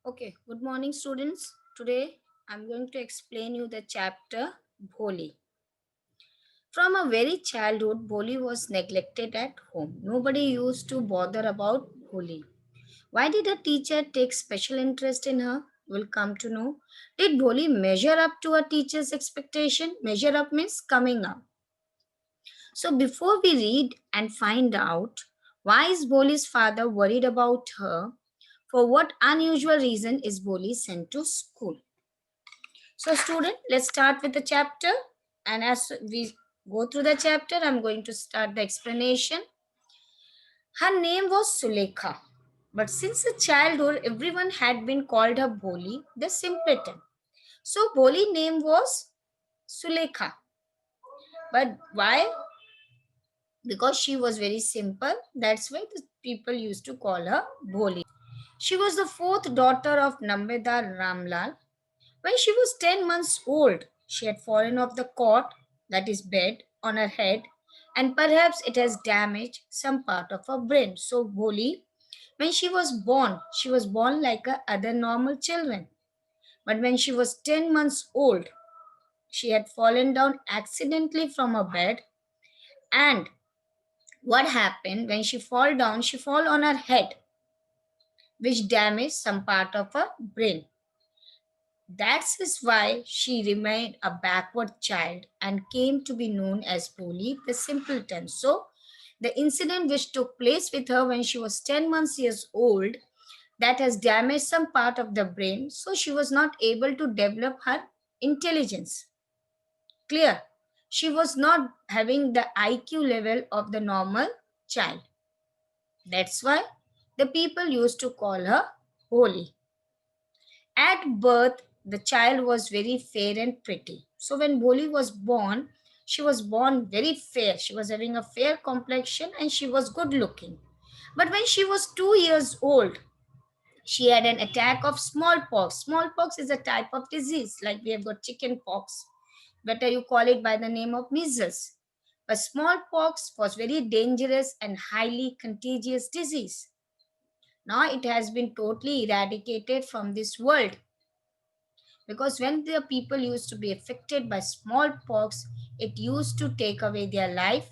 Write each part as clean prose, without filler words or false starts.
Okay, good morning, students. Today I'm going to explain you the chapter Bholi. From a very childhood, Bholi was neglected at home. Nobody used to bother about Bholi. Why did her teacher take special interest in her? We'll come to know. Did Bholi measure up to her teacher's expectation? Measure up means coming up. So before we read and find out why is Bholi's father worried about her, for what unusual reason is Bholi sent to school? So student, let's start with the chapter. And as we go through the chapter, I'm going to start the explanation. Her name was Sulekha. But since her childhood, everyone had been called her Boli, the simpleton. So Boli name was Sulekha. But why? Because she was very simple. That's why the people used to call her Boli. She was the fourth daughter of Nambedar Ramlal. When she was 10 months old, she had fallen off the cot, that is bed, on her head, and perhaps it has damaged some part of her brain. So Boli, when she was born like other normal children. But when she was 10 months old, she had fallen down accidentally from her bed. And what happened when she fall down? She fall on her head, which damaged some part of her brain. That is why she remained a backward child and came to be known as Polly the simpleton. So, the incident which took place with her when she was 10 months years old that has damaged some part of the brain, so she was not able to develop her intelligence. Clear? She was not having the IQ level of the normal child. That's why the people used to call her Holy. At birth, the child was very fair and pretty. So when Boli was born, she was born very fair. She was having a fair complexion and she was good looking. But when she was 2 years old, she had an attack of smallpox. Smallpox is a type of disease, like we have got chicken pox. Better you call it by the name of measles. But smallpox was very dangerous and highly contagious disease. Now it has been totally eradicated from this world, because when the people used to be affected by smallpox, it used to take away their life,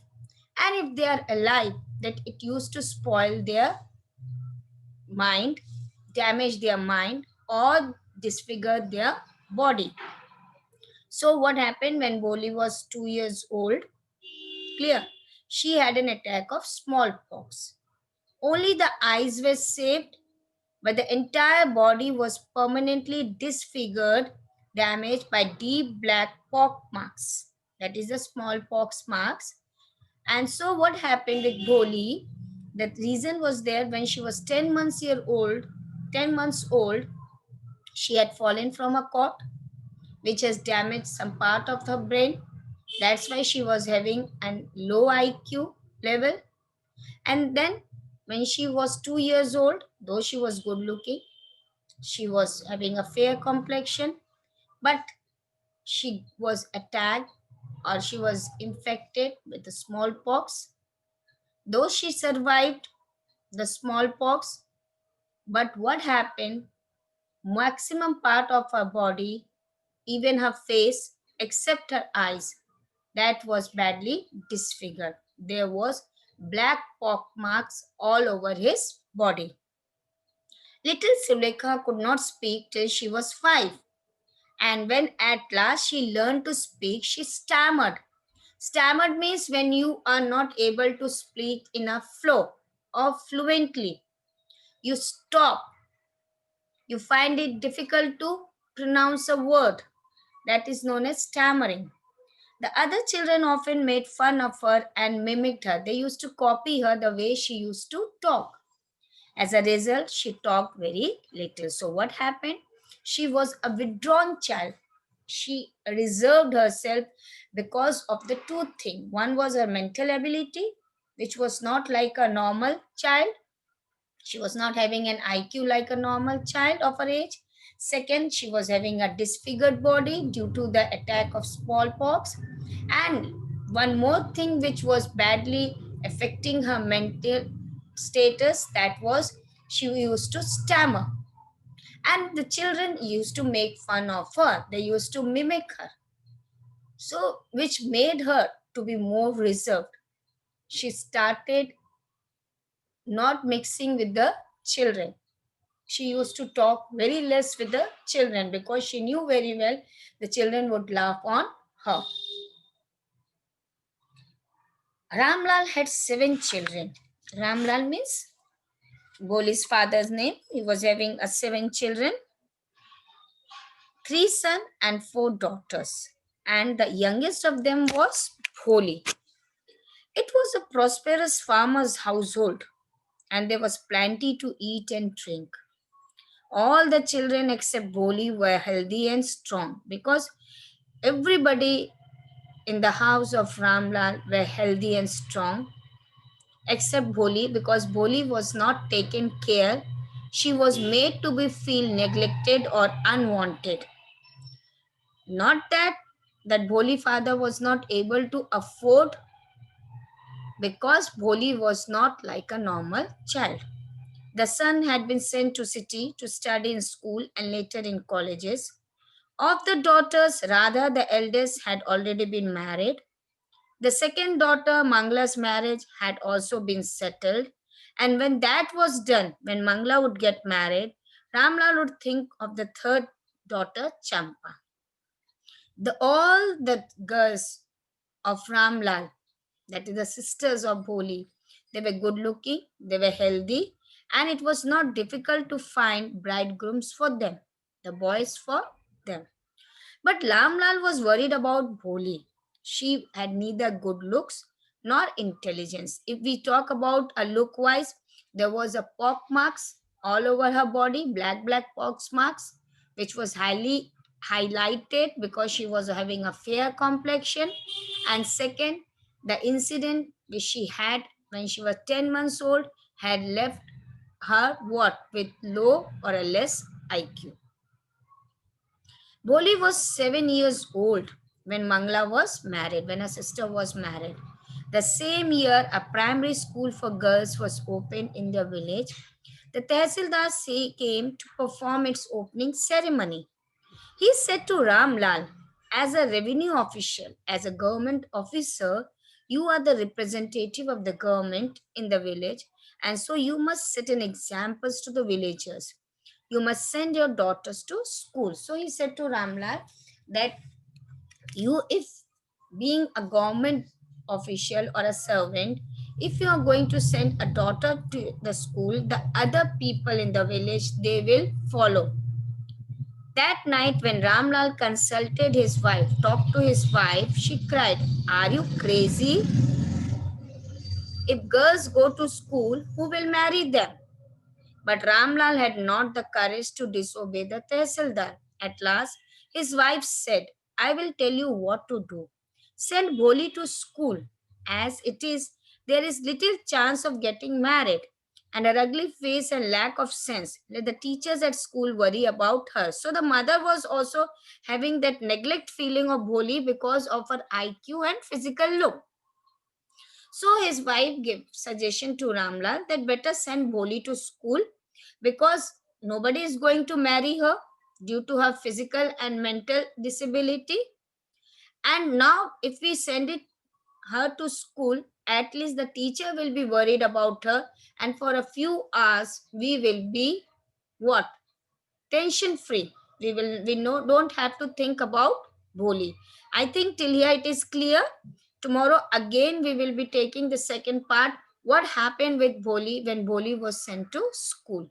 and if they are alive, that it used to spoil their mind, damage their mind, or disfigure their body. So what happened when Boli was 2 years old? Clear, she had an attack of smallpox. Only the eyes were saved, but the entire body was permanently disfigured, damaged by deep black pock marks. That is the smallpox marks. And so what happened with Boli? The reason was there when she was 10 months old, she had fallen from a cot, which has damaged some part of her brain. That's why she was having a low IQ level. And then when she was 2 years old, though she was good looking, she was having a fair complexion, but she was attacked or she was infected with the smallpox. Though she survived the smallpox, but what happened? Maximum part of her body, even her face, except her eyes, that was badly disfigured. There was black pock marks all over his body. Little Sulekha could not speak till she was 5. And when at last she learned to speak, she stammered. Stammered means when you are not able to speak in a flow or fluently. You stop. You find it difficult to pronounce a word. That is known as stammering. The other children often made fun of her and mimicked her. They used to copy her the way she used to talk. As a result, she talked very little. So, what happened? She was a withdrawn child. She reserved herself because of the two things. One was her mental ability, which was not like a normal child. She was not having an IQ like a normal child of her age. Second, she was having a disfigured body due to the attack of smallpox. And one more thing which was badly affecting her mental status, that was she used to stammer. And the children used to make fun of her. They used to mimic her. So, which made her to be more reserved. She started not mixing with the children. She used to talk very less with the children because she knew very well the children would laugh on her. Ramlal had 7 children. Ramlal means Boli's father's name. He was having 7 children, 3 sons and 4 daughters. And the youngest of them was Bholi. It was a prosperous farmer's household, and there was plenty to eat and drink. All the children except Boli were healthy and strong because everybody in the house of Ramlal were healthy and strong except Bholi because Bholi was not taken care. She was made to be feel neglected or unwanted. Not that Bholi father was not able to afford, because Bholi was not like a normal child. The son had been sent to city to study in school and later in colleges. Of the daughters, rather the eldest had already been married. The second daughter, Mangla's marriage, had also been settled. And when that was done, when Mangla would get married, Ramlal would think of the third daughter, Champa. All the girls of Ramlal, that is the sisters of Bholi, they were good looking, they were healthy, and it was not difficult to find bridegrooms for them, the boys for them. But Lamlal was worried about Bholi. She had neither good looks nor intelligence. If we talk about a look wise, there was a pock marks all over her body, black pox marks, which was highly highlighted because she was having a fair complexion. And second, the incident which she had when she was 10 months old had left her what, with low or a less IQ. Boli was 7 years old when Mangla was married, when her sister was married. The same year, a primary school for girls was opened in their village. The Tehsildar came to perform its opening ceremony. He said to Ramlal, as a revenue official, as a government officer, you are the representative of the government in the village, and so you must set an examples to the villagers. You must send your daughters to school. So he said to Ramlal that you, if being a government official or a servant, if you are going to send a daughter to the school, the other people in the village, they will follow. That night when Ramlal consulted his wife, talked to his wife, she cried, "Are you crazy? If girls go to school, who will marry them?" But Ramlal had not the courage to disobey the Tehsildar. At last, his wife said, "I will tell you what to do. Send Bholi to school. As it is, there is little chance of getting married. And her ugly face and lack of sense, let the teachers at school worry about her." So the mother was also having that neglect feeling of Bholi because of her IQ and physical look. So his wife gave suggestion to Ramlal that better send Bholi to school because nobody is going to marry her due to her physical and mental disability. And now if we send her to school, at least the teacher will be worried about her, and for a few hours we will be what? Tension free. Don't have to think about Bholi. I think till here it is clear. Tomorrow again we will be taking the second part. What happened with Bholi when Bholi was sent to school?